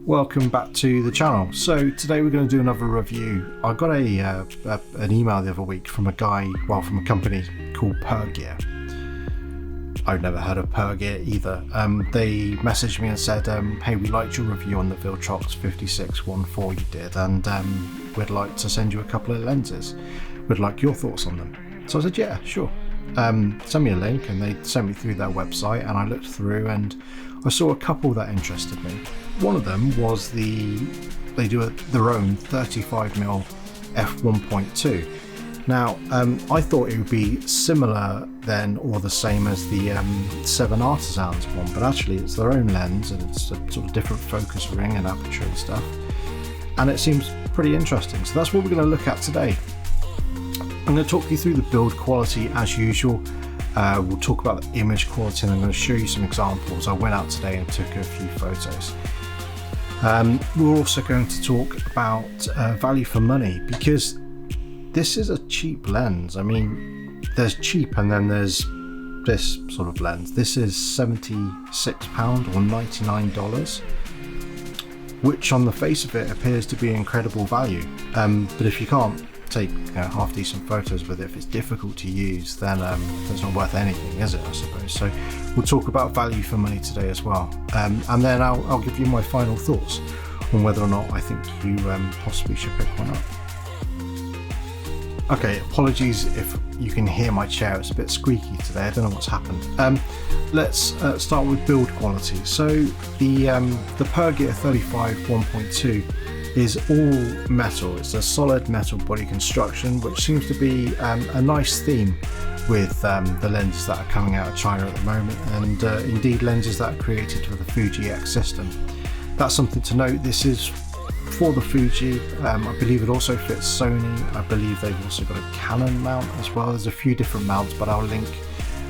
Welcome back to the channel. So today we're going to do another review. I got an email the other week from a company called Pergear. I've never heard of Pergear either. They messaged me and said, hey, we liked your review on the Viltrox 5614 you did, and we'd like to send you a couple of lenses. We'd like your thoughts on them. So I said, yeah, sure. Send me a link, and they sent me through their website, and I looked through and I saw a couple that interested me. One of them was they do their own 35mm F1.2. Now, I thought it would be similar then, or the same as the 7 Artisans one, but actually it's their own lens, and it's a sort of different focus ring and aperture and stuff, and it seems pretty interesting. So that's what we're going to look at today. I'm going to talk you through the build quality as usual. We'll talk about the image quality, and I'm going to show you some examples. I went out today and took a few photos. We're also going to talk about value for money, because this is a cheap lens. I mean, there's cheap and then there's this sort of lens. This is £76 or $99, which on the face of it appears to be incredible value. But if you can't take half decent photos with it, if it's difficult to use, then it's not worth anything, is it, I suppose? So we'll talk about value for money today as well, and then I'll give you my final thoughts on whether or not I think you possibly should pick one up. Okay, apologies if you can hear my chair, it's a bit squeaky today, I don't know what's happened. Let's start with build quality. So the Pergear 35 1.2 is all metal. It's a solid metal body construction, which seems to be a nice theme with the lenses that are coming out of China at the moment, and indeed lenses that are created for the Fuji X system. That's something to note. This is for the Fuji. I believe it also fits Sony. I believe they've also got a Canon mount as well. There's a few different mounts, but I'll link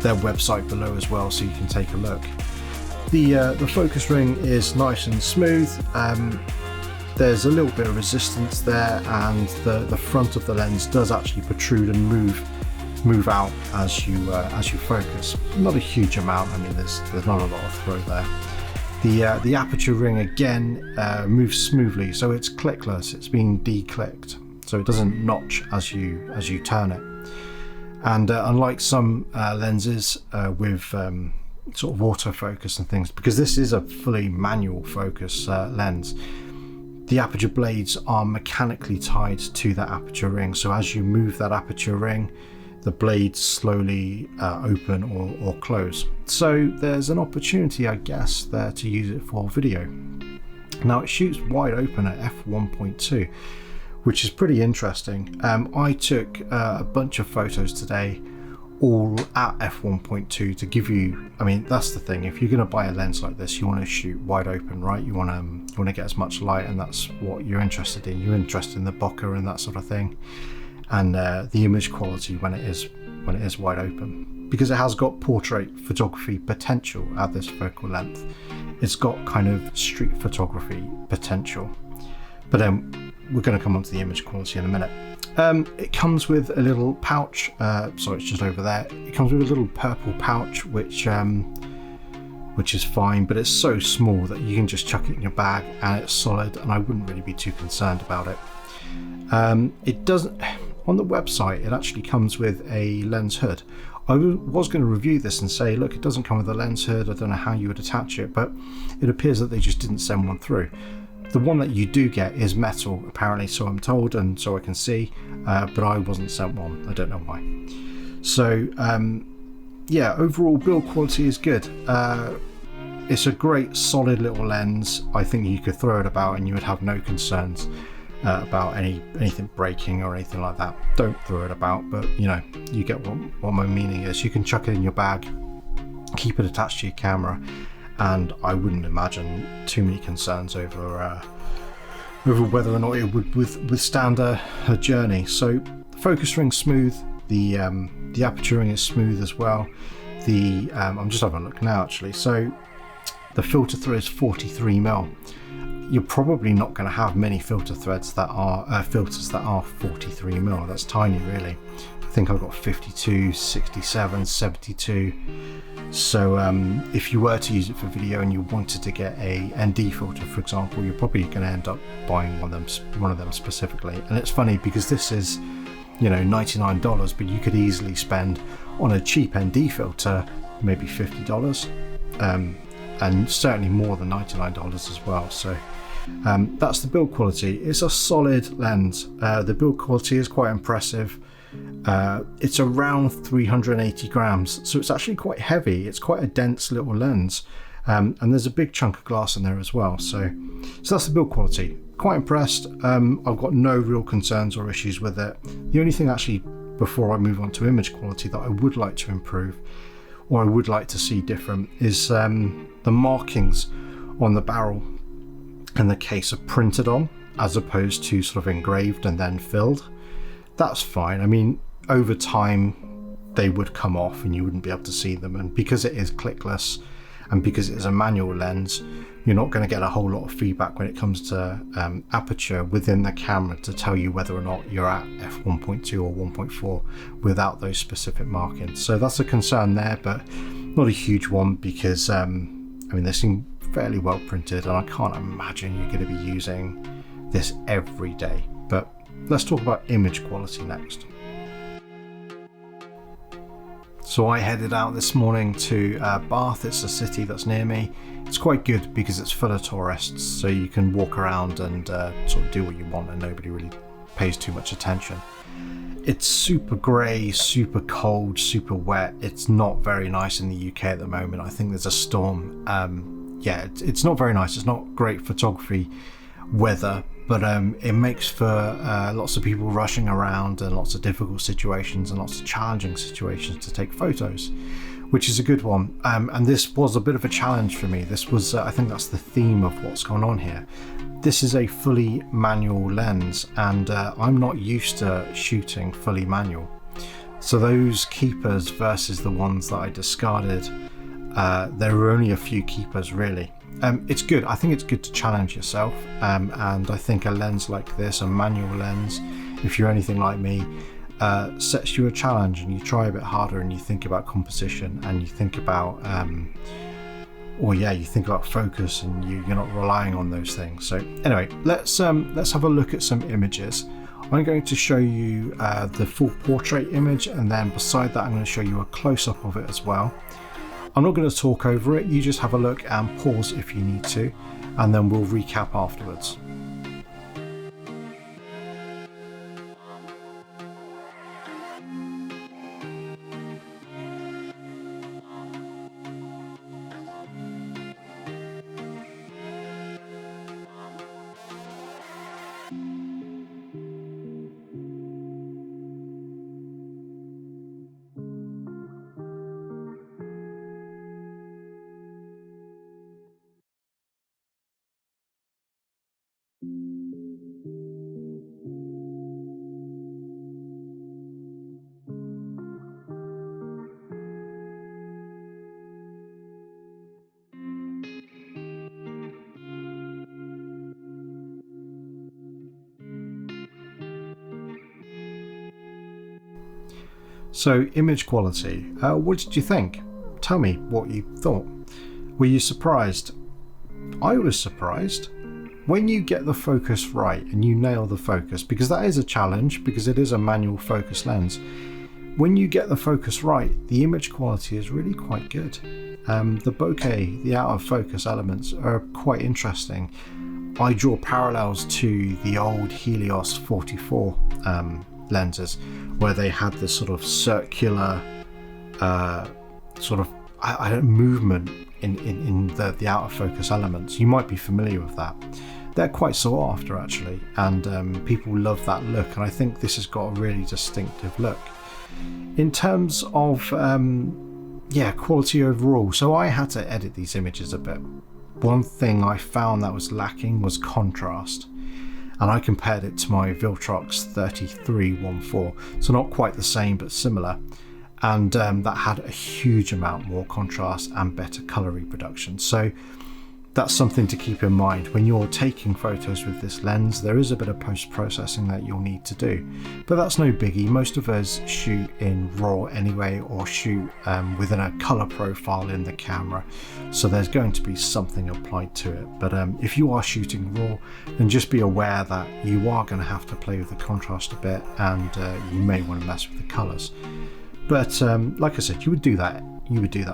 their website below as well so you can take a look. The focus ring is nice and smooth. There's a little bit of resistance there, and the front of the lens does actually protrude and move out as you focus. Not a huge amount. I mean, there's not a lot of throw there. The aperture ring again moves smoothly, so it's clickless. It's being de-clicked, so it doesn't notch as you turn it. And unlike some lenses with sort of autofocus and things, because this is a fully manual focus lens, the aperture blades are mechanically tied to that aperture ring. So as you move that aperture ring, the blades slowly open or close. So there's an opportunity, I guess, there to use it for video. Now it shoots wide open at f1.2, which is pretty interesting. I took a bunch of photos today, all at f1.2 to give you, I mean, that's the thing, if you're going to buy a lens like this, you want to shoot wide open, right? You want to get as much light, and that's what you're interested in. You're interested in the bokeh and that sort of thing, and the image quality when it is wide open, because it has got portrait photography potential at this focal length. It's got kind of street photography potential, but we're going to come on to the image quality in a minute. It comes with a little pouch, sorry, it's just over there. It comes with a little purple pouch, which is fine, but it's so small that you can just chuck it in your bag, and it's solid, and I wouldn't really be too concerned about it. It doesn't, on the website, it actually comes with a lens hood. I was going to review this and say, look, it doesn't come with a lens hood, I don't know how you would attach it, but it appears that they just didn't send one through. The one that you do get is metal, apparently, so I'm told, and so I can see, but I wasn't sent one. I don't know why. So, yeah, overall build quality is good. It's a great, solid little lens. I think you could throw it about and you would have no concerns about anything breaking or anything like that. Don't throw it about, but you know, you get what my meaning is. You can chuck it in your bag, keep it attached to your camera, and I wouldn't imagine too many concerns over whether or not it would withstand a journey. So the focus ring's smooth, the aperture ring is smooth as well. I'm just having a look now actually. So the filter thread is 43mm. You're probably not going to have many filter threads that are filters that are 43mm. That's tiny, really. think I've got 52, 67, 72. So if you were to use it for video and you wanted to get a ND filter, for example, you're probably going to end up buying one of them specifically. And it's funny because this is, you know, $99, but you could easily spend on a cheap ND filter maybe $50, and certainly more than $99 as well. So that's the build quality. It's a solid lens. The build quality is quite impressive. It's around 380 grams, so it's actually quite heavy. It's quite a dense little lens, and there's a big chunk of glass in there as well. So that's the build quality. Quite impressed. I've got no real concerns or issues with it. The only thing actually, before I move on to image quality, that I would like to improve, or I would like to see different, is the markings on the barrel and the case are printed on, as opposed to sort of engraved and then filled. That's fine. I mean, over time they would come off and you wouldn't be able to see them, and because it is clickless and because it is a manual lens, you're not going to get a whole lot of feedback when it comes to aperture within the camera to tell you whether or not you're at f1.2 or 1.4 without those specific markings. So that's a concern there, but not a huge one, because I mean, they seem fairly well printed, and I can't imagine you're going to be using this every day. But let's talk about image quality next. So I headed out this morning to Bath. It's a city that's near me. It's quite good because it's full of tourists, so you can walk around and sort of do what you want and nobody really pays too much attention. It's super grey, super cold, super wet. It's not very nice in the UK at the moment. I think there's a storm. Yeah, it's not very nice. It's not great photography weather, but it makes for lots of people rushing around and lots of difficult situations and lots of challenging situations to take photos, which is a good one. And this was a bit of a challenge for me. This was, I think that's the theme of what's going on here. This is a fully manual lens, and I'm not used to shooting fully manual. So those keepers versus the ones that I discarded, there were only a few keepers really. It's good. I think it's good to challenge yourself, and I think a lens like this, a manual lens, if you're anything like me, sets you a challenge, and you try a bit harder, and you think about composition, and you think about you think about focus, and you're not relying on those things. So anyway, let's have a look at some images. I'm going to show you the full portrait image, and then beside that I'm going to show you a close-up of it as well. I'm not going to talk over it, you just have a look and pause if you need to, and then we'll recap afterwards. So image quality, what did you think? Tell me what you thought. Were you surprised? I was surprised. When you get the focus right and you nail the focus, because that is a challenge because it is a manual focus lens, when you get the focus right, the image quality is really quite good. The bokeh, the out of focus elements are quite interesting. I draw parallels to the old Helios 44 lenses, where they had this sort of circular movement in the out of focus elements. You might be familiar with that. They're quite sought after actually, and people love that look, and I think this has got a really distinctive look. In terms of quality overall, so I had to edit these images a bit. One thing I found that was lacking was contrast, and I compared it to my Viltrox 3314, so not quite the same but similar, and that had a huge amount more contrast and better colour reproduction. So that's something to keep in mind. When you're taking photos with this lens, there is a bit of post-processing that you'll need to do, but that's no biggie. Most of us shoot in RAW anyway, or shoot within a color profile in the camera, so there's going to be something applied to it. But if you are shooting RAW, then just be aware that you are going to have to play with the contrast a bit, and you may want to mess with the colors. But like I said, you would do that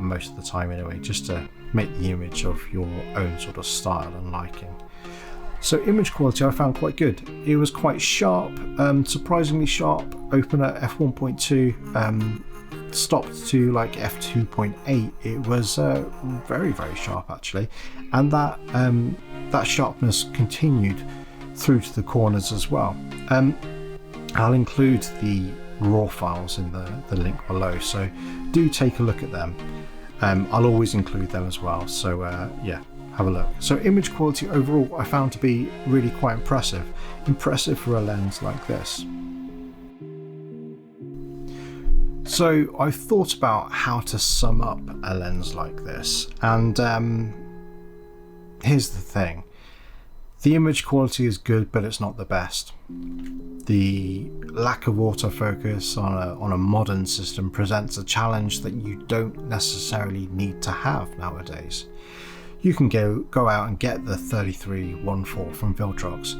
most of the time anyway, just to make the image of your own sort of style and liking. So image quality I found quite good. It was quite sharp, surprisingly sharp. Open at f1.2, stopped to like f2.8. It was very, very sharp actually, and that sharpness continued through to the corners as well. I'll include the RAW files in the link below, so do take a look at them. I'll always include them as well, so yeah, have a look. So image quality overall I found to be really quite impressive for a lens like this. So I've thought about how to sum up a lens like this, and here's the thing. The image quality is good, but it's not the best. The lack of autofocus on a modern system presents a challenge that you don't necessarily need to have nowadays. You can go out and get the 33-1.4 from Viltrox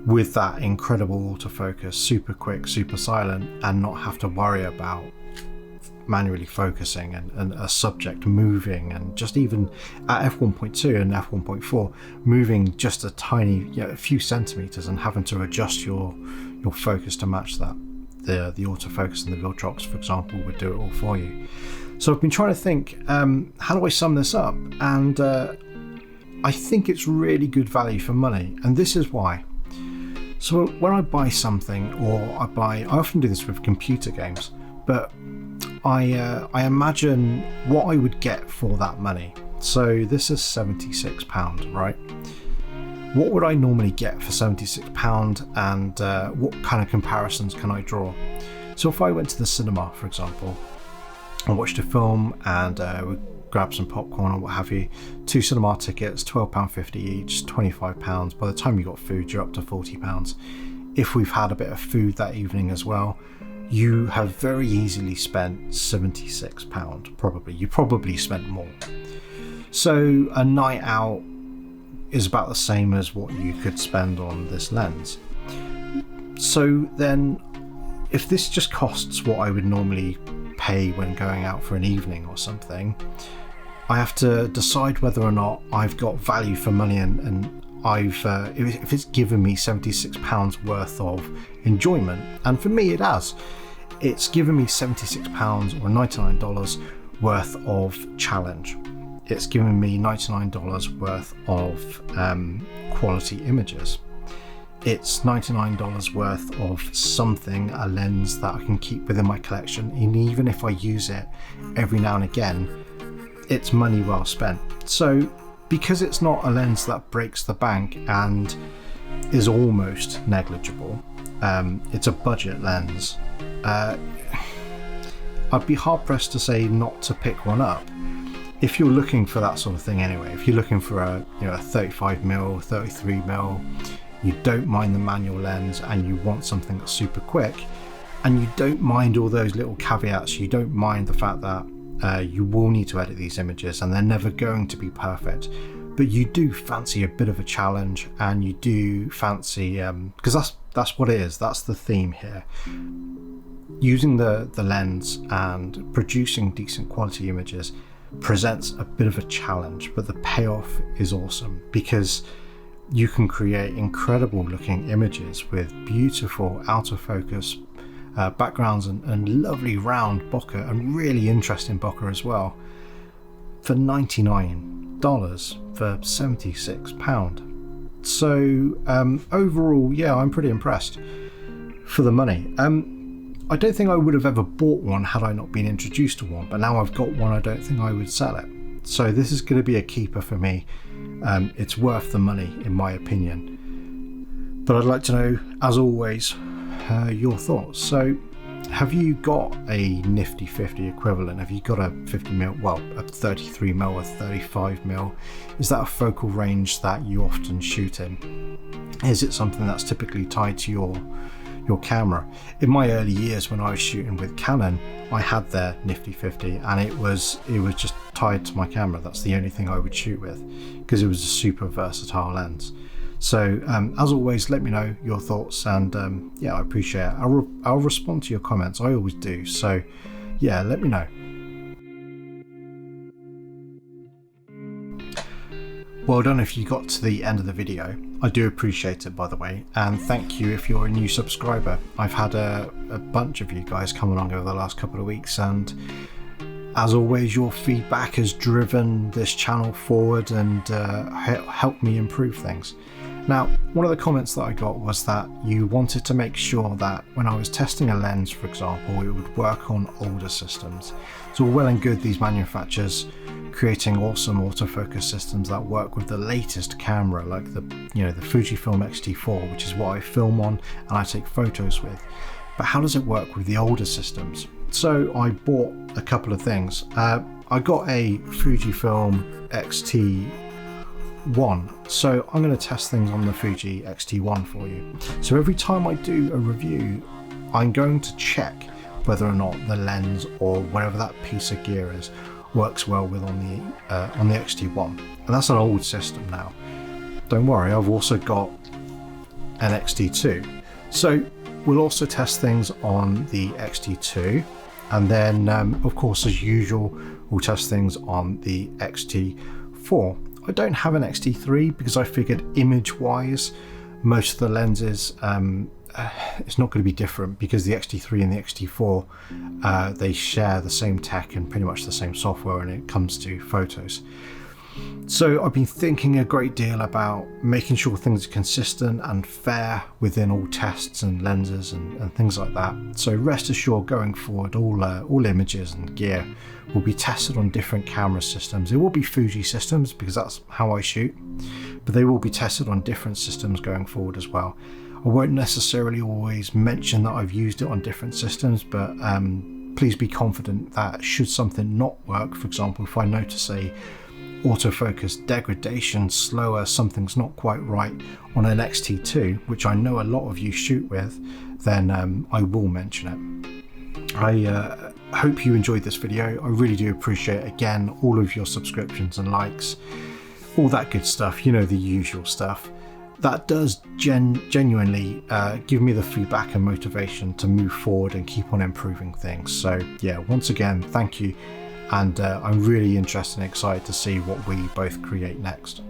with that incredible autofocus, super quick, super silent, and not have to worry about manually focusing and a subject moving, and just even at f1.2 and f1.4 moving just a tiny, a few centimeters, and having to adjust your focus to match that. The autofocus and the Viltrox, for example, would do it all for you. So I've been trying to think, how do I sum this up? And I think it's really good value for money, and this is why. So when I buy something, or I often do this with computer games, but I imagine what I would get for that money. So this is £76, right? What would I normally get for £76, and what kind of comparisons can I draw? So if I went to the cinema, for example, and watched a film, and would grab some popcorn or what have you, 2 cinema tickets, £12.50 each, £25. By the time you got food, you're up to £40. If we've had a bit of food that evening as well, you have very easily spent £76, probably. You probably spent more. So a night out is about the same as what you could spend on this lens. So then, if this just costs what I would normally pay when going out for an evening or something, I have to decide whether or not I've got value for money, and if it's given me £76 worth of enjoyment. And for me it has. It's given me £76 or $99 worth of challenge. It's given me $99 worth of quality images. It's $99 worth of something, a lens that I can keep within my collection, and even if I use it every now and again, it's money well spent. So because it's not a lens that breaks the bank and is almost negligible, it's a budget lens, I'd be hard pressed to say not to pick one up if you're looking for that sort of thing anyway. If you're looking for a 35mm, 33mm, you don't mind the manual lens, and you want something that's super quick, and you don't mind all those little caveats, you don't mind the fact that you will need to edit these images and they're never going to be perfect, but you do fancy a bit of a challenge, and you do fancy, because that's what it is, that's the theme here. Using the lens and producing decent quality images presents a bit of a challenge, but the payoff is awesome, because you can create incredible looking images with beautiful out of focus backgrounds and lovely round bokeh, and really interesting bokeh as well, for $99 for £76. So overall, yeah, I'm pretty impressed for the money. I don't think I would have ever bought one had I not been introduced to one, but now I've got one, I don't think I would sell it. So this is going to be a keeper for me. It's worth the money in my opinion. But I'd like to know, as always, your thoughts. So have you got a nifty 50 equivalent? Have you got a 50mm, well, a 33mm or 35mm? Is that a focal range that you often shoot in? Is it something that's typically tied to your camera? In my early years when I was shooting with Canon, I had their nifty 50 and it was just tied to my camera. That's the only thing I would shoot with because it was a super versatile lens. So as always, let me know your thoughts, and yeah, I appreciate it. I'll respond to your comments. I always do. So yeah, let me know. Well done if you got to the end of the video. I do appreciate it, by the way, and thank you if you're a new subscriber. I've had a bunch of you guys come along over the last couple of weeks, and as always, your feedback has driven this channel forward and helped me improve things. Now, one of the comments that I got was that you wanted to make sure that when I was testing a lens, for example, it would work on older systems. So well and good these manufacturers creating awesome autofocus systems that work with the latest camera, like the Fujifilm X-T4, which is what I film on and I take photos with. But how does it work with the older systems? So I bought a couple of things. I got a Fujifilm X-T1, so I'm going to test things on the Fuji X-T1 for you. So every time I do a review, I'm going to check whether or not the lens or whatever that piece of gear is works well with on the X-T1, and that's an old system now. Don't worry, I've also got an X-T2, so we'll also test things on the X-T2, and then of course, as usual, we'll test things on the X-T4. I don't have an X-T3 because I figured image-wise, most of the lenses it's not going to be different because the X-T3 and the X-T4 they share the same tech and pretty much the same software when it comes to photos. So I've been thinking a great deal about making sure things are consistent and fair within all tests and lenses and things like that. So rest assured, going forward, all images and gear will be tested on different camera systems. It will be Fuji systems because that's how I shoot, but they will be tested on different systems going forward as well. I won't necessarily always mention that I've used it on different systems, but please be confident that should something not work, for example, if I notice a autofocus degradation, slower, something's not quite right on an X-T2, which I know a lot of you shoot with, then I will mention it. I hope you enjoyed this video. I really do appreciate, again, all of your subscriptions and likes, all that good stuff, you know, the usual stuff. That does genuinely give me the feedback and motivation to move forward and keep on improving things. So yeah, once again, thank you. And I'm really interested and excited to see what we both create next.